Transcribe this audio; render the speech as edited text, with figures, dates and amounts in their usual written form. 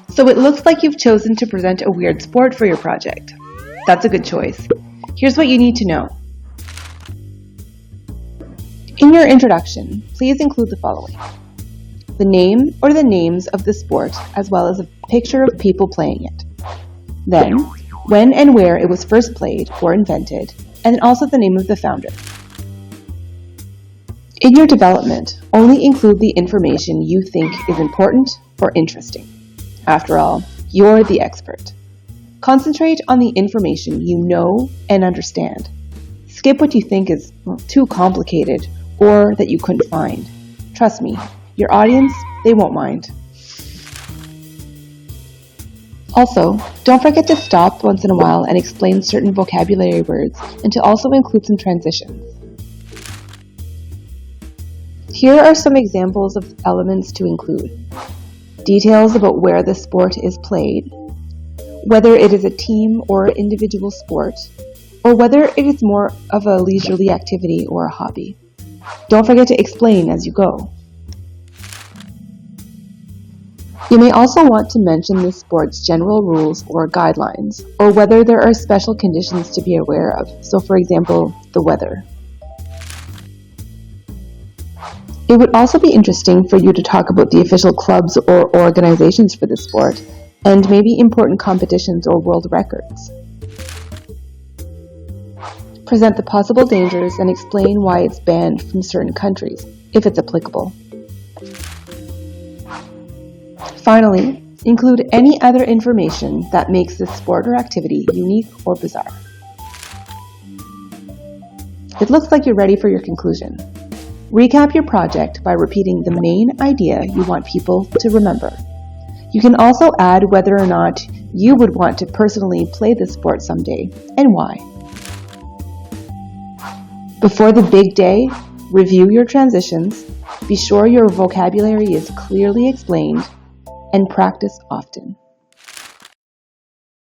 So it looks like you've chosen to present a weird sport for your project. That's a good choice. Here's what you need to know. In your introduction, please include the following: the name or the names of the sport, as well as a picture of people playing it. Then, when and where it was first played or invented, and also the name of the founder. In your development, only include the information you think is important or interesting. After all, you're the expert. Concentrate on the information you know and understand. Skip what you think is too complicated or that you couldn't find. Trust me, your audience, they won't mind. Also, don't forget to stop once in a while and explain certain vocabulary words, and to also include some transitions. Here are some examples of elements to include. Details about where the sport is played, whether it is a team or individual sport, or whether it is more of a leisurely activity or a hobby. Don't forget to explain as you go. You may also want to mention the sport's general rules or guidelines, or whether there are special conditions to be aware of, so for example, the weather. It would also be interesting for you to talk about the official clubs or organizations for the sport, and maybe important competitions or world records. Present the possible dangers and explain why it's banned from certain countries, if it's applicable. Finally, include any other information that makes this sport or activity unique or bizarre. It looks like you're ready for your conclusion. Recap your project by repeating the main idea you want people to remember. You can also add whether or not you would want to personally play this sport someday, and why. Before the big day, review your transitions, be sure your vocabulary is clearly explained, and practice often.